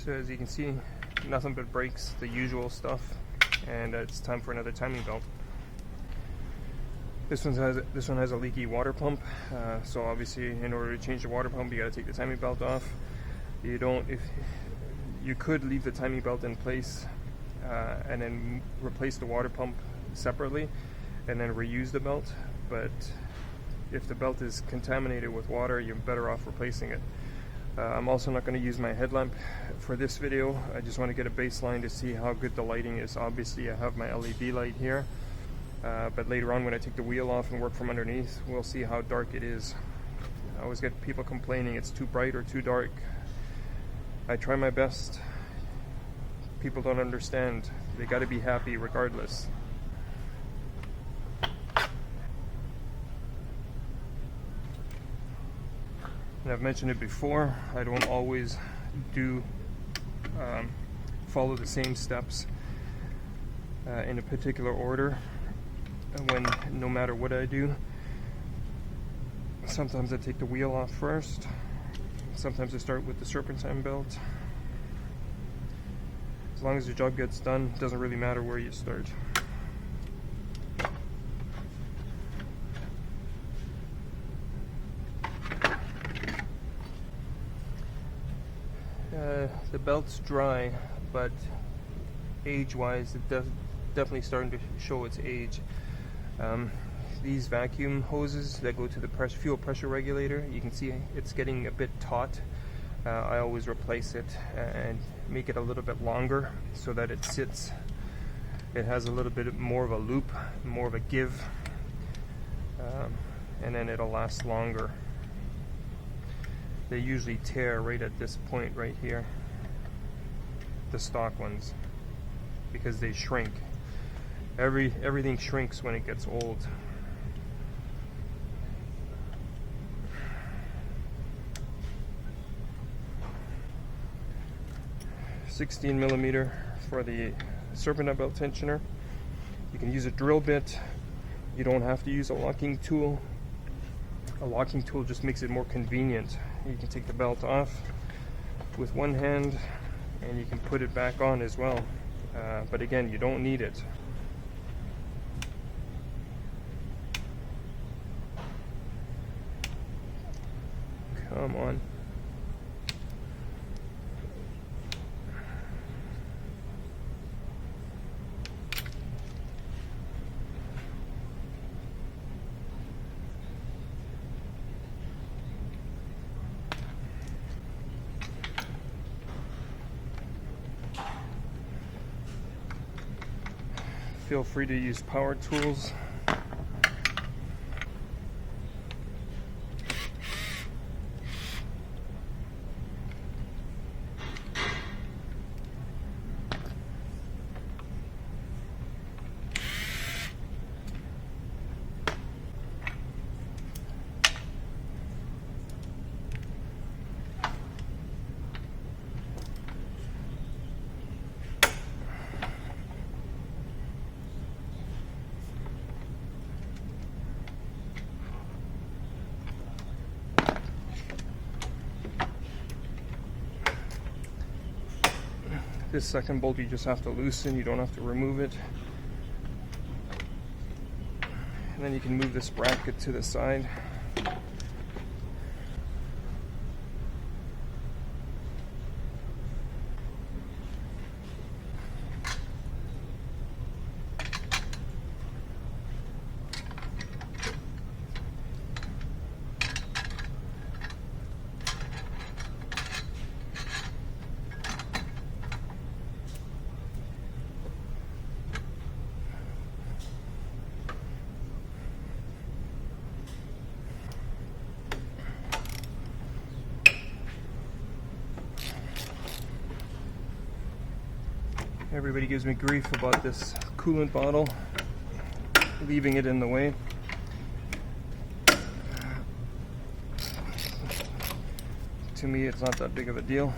So as you can see, nothing but brakes, the usual stuff, and it's time for another timing belt. This one has a leaky water pump, so obviously in order to change the water pump you got to take the timing belt off. If you could leave the timing belt in place and then replace the water pump separately and then reuse the belt, but if the belt is contaminated with water, you're better off replacing it. I'm also not going to use my headlamp for this video. I just want to get a baseline to see how good the lighting is. Obviously I have my LED light here, but later on when I take the wheel off and work from underneath, we'll see how dark it is. I always get people complaining it's too bright or too dark. I try my best. People don't understand. They got to be happy regardless. And I've mentioned it before, I don't always follow the same steps in a particular order no matter what I do. Sometimes I take the wheel off first. Sometimes I start with the serpentine belt. As long as the job gets done, it doesn't really matter where you start. The belt's dry, but age-wise, it's definitely starting to show its age. These vacuum hoses that go to the fuel pressure regulator, you can see it's getting a bit taut. I always replace it and make it a little bit longer so that it has a little bit more of a loop, more of a give, and then it'll last longer. They usually tear right at this point right here, the stock ones, because they shrink. Everything shrinks when it gets old. $16mm for the serpentine belt tensioner. You can use a drill bit. You don't have to use a locking tool. A locking tool just makes it more convenient. You can take the belt off with one hand and you can put it back on as well. But again, you don't need it. Come on. Feel free to use power tools. This second bolt you just have to loosen, you don't have to remove it. And then you can move this bracket to the side. Everybody gives me grief about this coolant bottle, leaving it in the way. To me, it's not that big of a deal.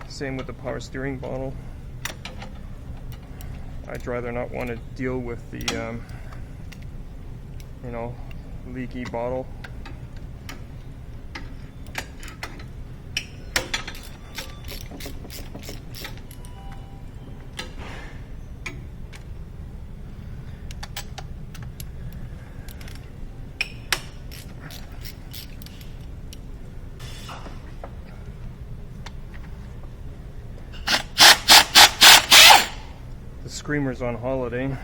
Same with the power steering bottle. I'd rather not want to deal with the, leaky bottle. The Screamer's on holiday.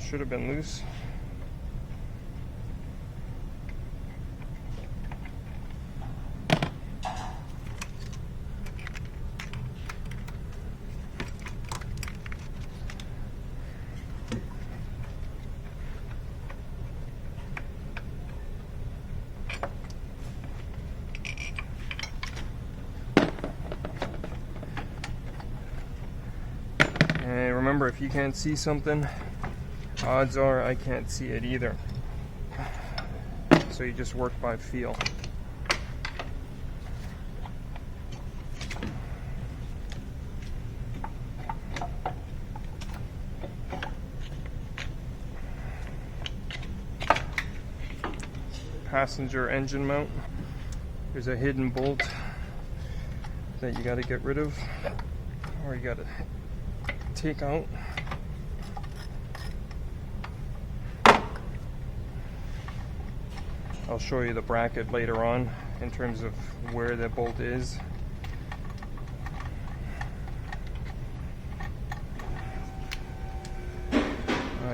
Should have been loose. And remember, if you can't see something, odds are I can't see it either. So you just work by feel. Passenger engine mount. There's a hidden bolt that you got to get rid of, or you got to take out. I'll show you the bracket later on in terms of where the bolt is.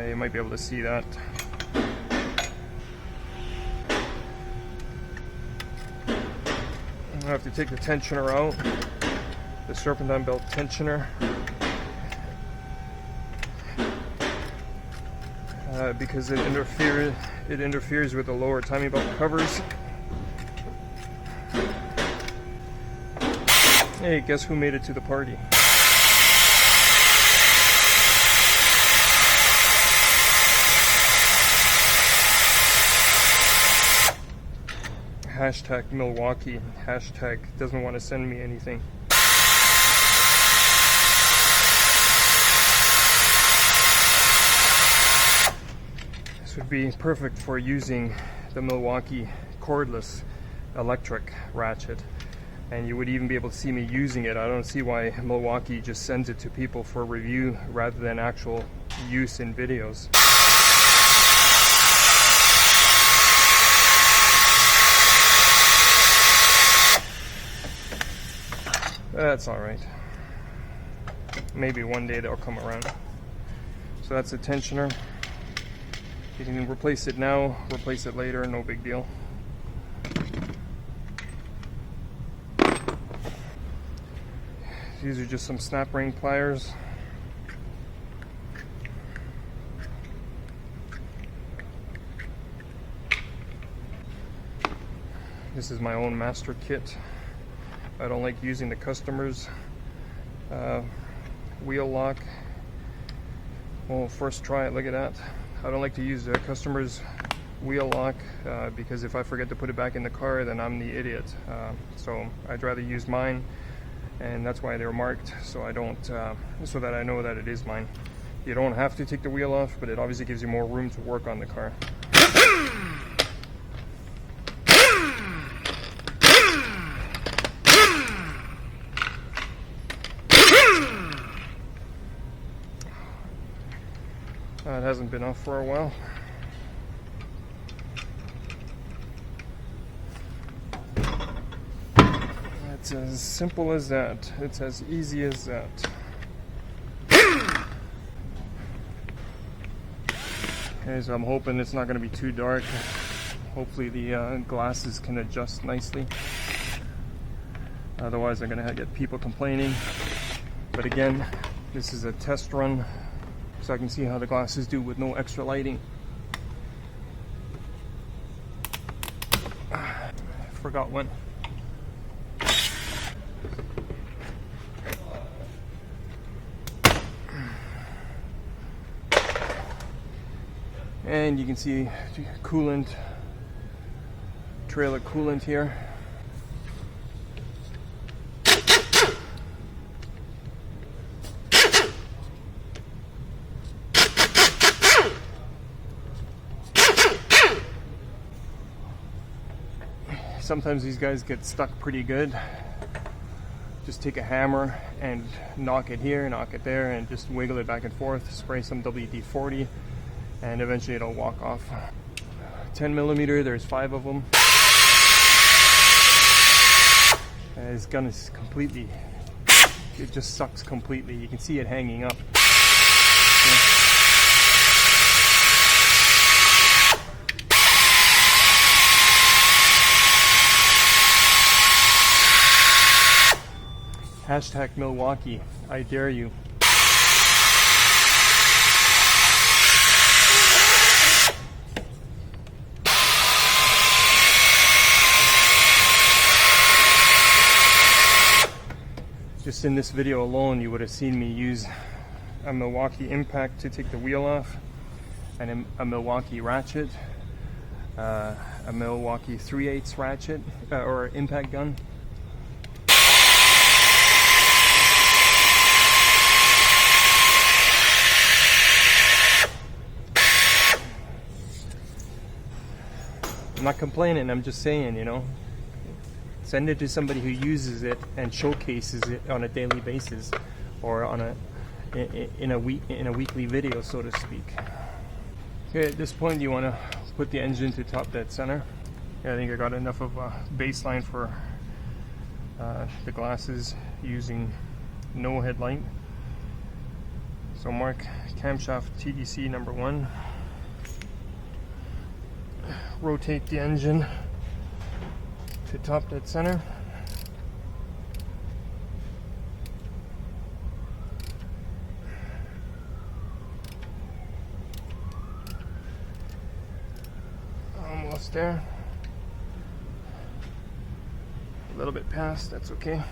You might be able to see that. I have to take the tensioner out, the serpentine belt tensioner, because it interferes with the lower timing belt covers. Hey, guess who made it to the party? Hashtag Milwaukee. Hashtag doesn't want to send me anything. This would be perfect for using the Milwaukee cordless electric ratchet, and you would even be able to see me using it. I don't see why Milwaukee just sends it to people for review rather than actual use in videos. That's alright. Maybe one day they'll come around. So that's the tensioner. You can replace it now, replace it later, no big deal. These are just some snap ring pliers. This is my own master kit. I don't like using the customer's wheel lock. Well, first try it, look at that. I don't like to use the customer's wheel lock because if I forget to put it back in the car, then I'm the idiot. So I'd rather use mine, and that's why they're marked, so I don't, so that I know that it is mine. You don't have to take the wheel off, but it obviously gives you more room to work on the car. It hasn't been off for a while. It's as simple as that. It's as easy as that. Okay, so I'm hoping it's not going to be too dark. Hopefully the glasses can adjust nicely. Otherwise I'm going to get people complaining. But again, this is a test run, so I can see how the glasses do with no extra lighting. I forgot one. And you can see coolant, trail of coolant here. Sometimes these guys get stuck pretty good. Just take a hammer and knock it here, knock it there, and just wiggle it back and forth. Spray some WD-40 and eventually it'll walk off. 10mm, there's 5 of them. And this gun is completely, it just sucks completely. You can see it hanging up. Hashtag Milwaukee, I dare you. Just in this video alone, you would have seen me use a Milwaukee impact to take the wheel off, and a Milwaukee ratchet, a Milwaukee 3/8 ratchet, or impact gun. I'm not complaining, I'm just saying, you know, send it to somebody who uses it and showcases it on a daily basis, or on in a weekly video, so to speak. Okay, at this point you want to put the engine to top dead center. Yeah, I think I got enough of a baseline for the glasses using no headlight. So mark camshaft TDC number 1. Rotate the engine to top dead center. Almost there. A little bit past, that's okay.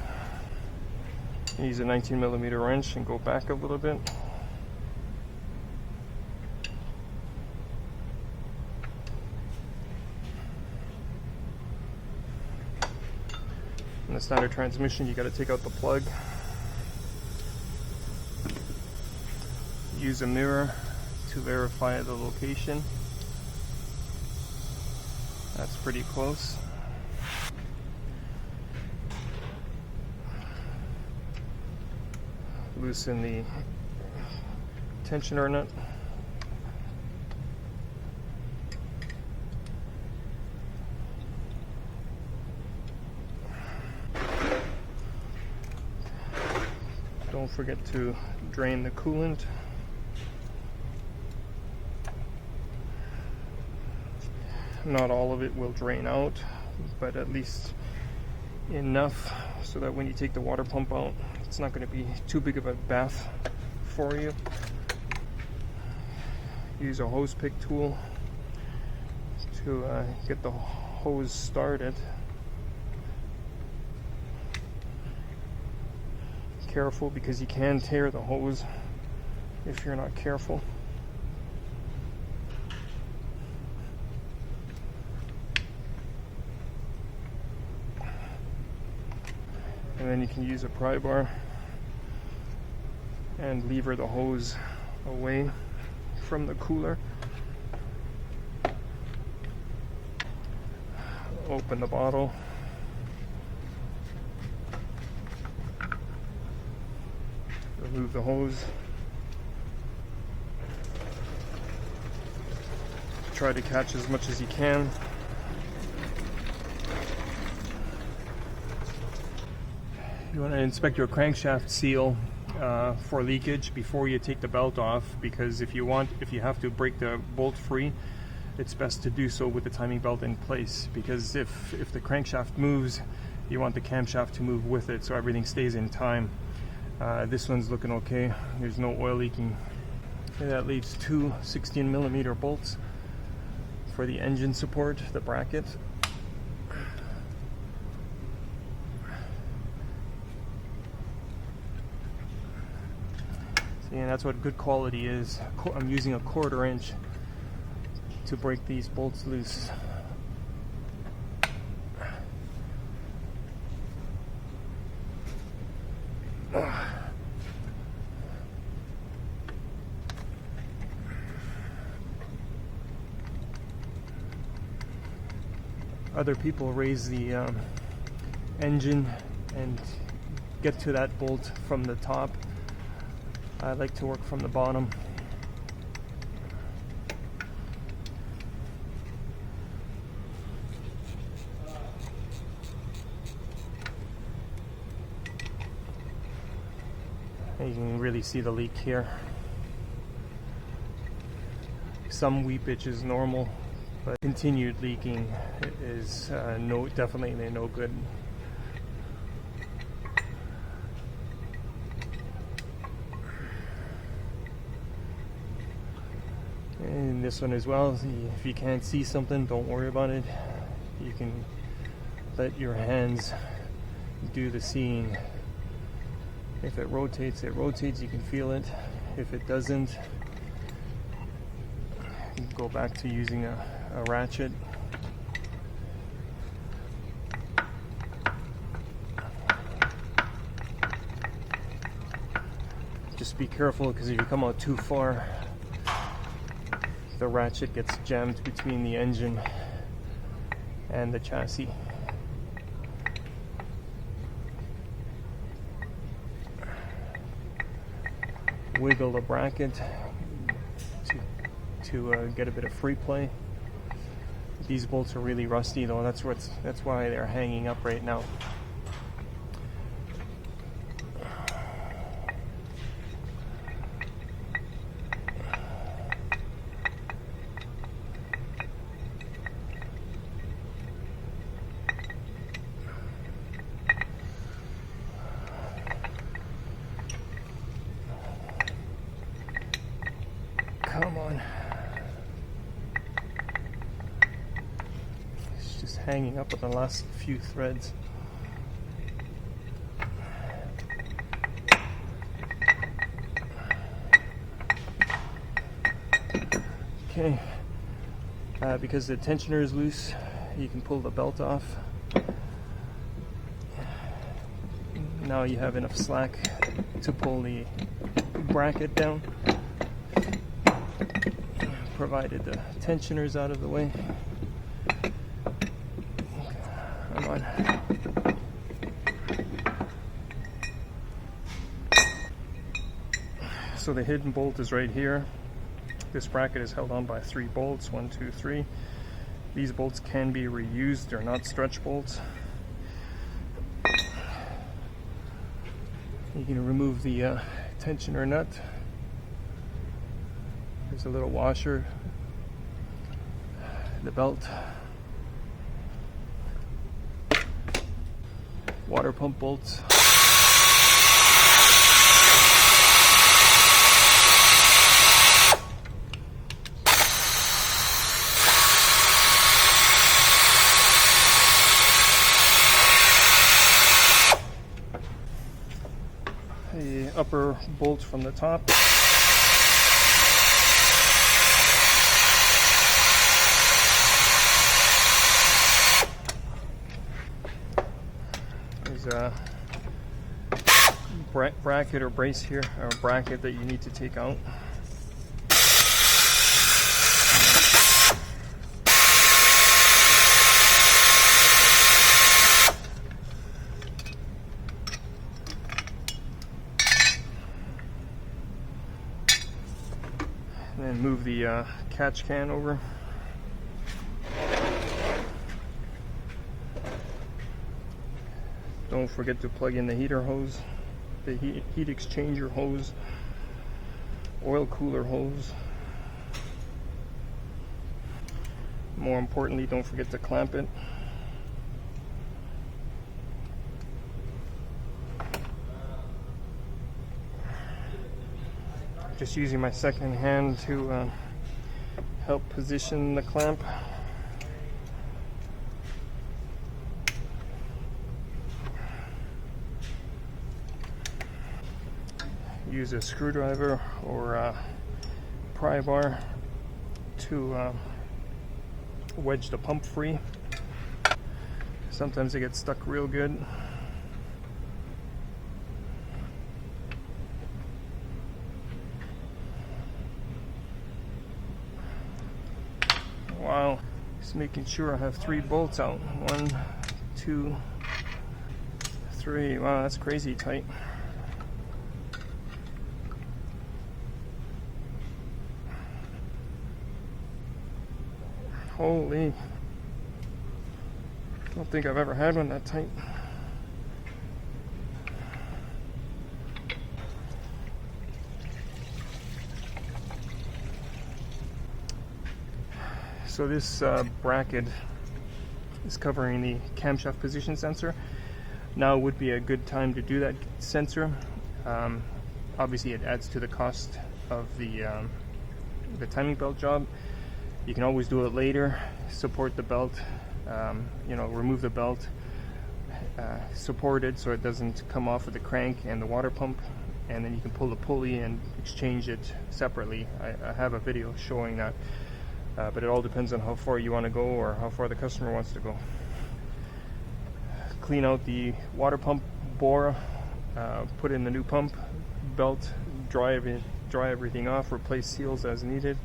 Use a 19mm wrench and go back a little bit. In the standard transmission, you got to take out the plug. Use a mirror to verify the location. That's pretty close. Loosen the tensioner nut. Don't forget to drain the coolant. Not all of it will drain out, but at least enough so that when you take the water pump out, it's not going to be too big of a bath for you. Use a hose pick tool to get the hose started. Careful, because you can tear the hose if you're not careful. And then you can use a pry bar and lever the hose away from the cooler. Open the bottle. Remove the hose. Try to catch as much as you can. You want to inspect your crankshaft seal for leakage before you take the belt off, because if you have to break the bolt free, it's best to do so with the timing belt in place, because if the crankshaft moves, you want the camshaft to move with it so everything stays in time. This one's looking okay. There's no oil leaking. Okay, that leaves 2 16mm bolts for the engine support, the bracket. See, and that's what good quality is. I'm using a 1/4 inch to break these bolts loose. Other people raise the engine and get to that bolt from the top. I like to work from the bottom. And you can really see the leak here. Some weepage is normal, but continued leaking is definitely no good. And this one as well, if you can't see something, don't worry about it. You can let your hands do the seeing. If it rotates, you can feel it. If it doesn't, you can go back to using a ratchet. Just be careful, because if you come out too far, the ratchet gets jammed between the engine and the chassis. Wiggle the bracket to get a bit of free play. These bolts are really rusty though. That's why they're hanging up right now. Come on. It's just hanging up with the last few threads. Okay. Because the tensioner is loose, you can pull the belt off. Now you have enough slack to pull the bracket down, provided the tensioner's out of the way. Come on. So the hidden bolt is right here. This bracket is held on by 3 bolts, 1, 2, 3. These bolts can be reused, they're not stretch bolts. You can remove the tensioner nut. There's a little washer, the belt, water pump bolts. The upper bolt from the top. There's a bracket or brace here, or a bracket that you need to take out. And then move the catch can over. Don't forget to plug in the heater hose, the heat exchanger hose, oil cooler hose. More importantly, don't forget to clamp it. Just using my second hand to help position the clamp. Use a screwdriver or a pry bar to wedge the pump free. Sometimes it gets stuck real good. Wow, just making sure I have 3 bolts out. 1, 2, 3. Wow, that's crazy tight. Holy. I don't think I've ever had one that tight. So this bracket is covering the camshaft position sensor. Now would be a good time to do that sensor. Obviously it adds to the cost of the timing belt job. You can always do it later, support the belt, you know, remove the belt, support it so it doesn't come off of the crank and the water pump, and then you can pull the pulley and exchange it separately. I have a video showing that, but it all depends on how far you want to go or how far the customer wants to go. Clean out the water pump bore, put in the new pump belt, dry everything off, replace seals as needed,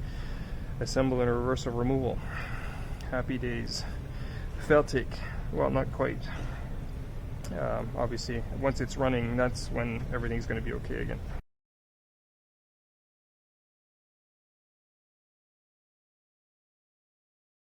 assemble and reverse removal. Happy days. Feltic, well, not quite. Obviously, once it's running, that's when everything's going to be okay again.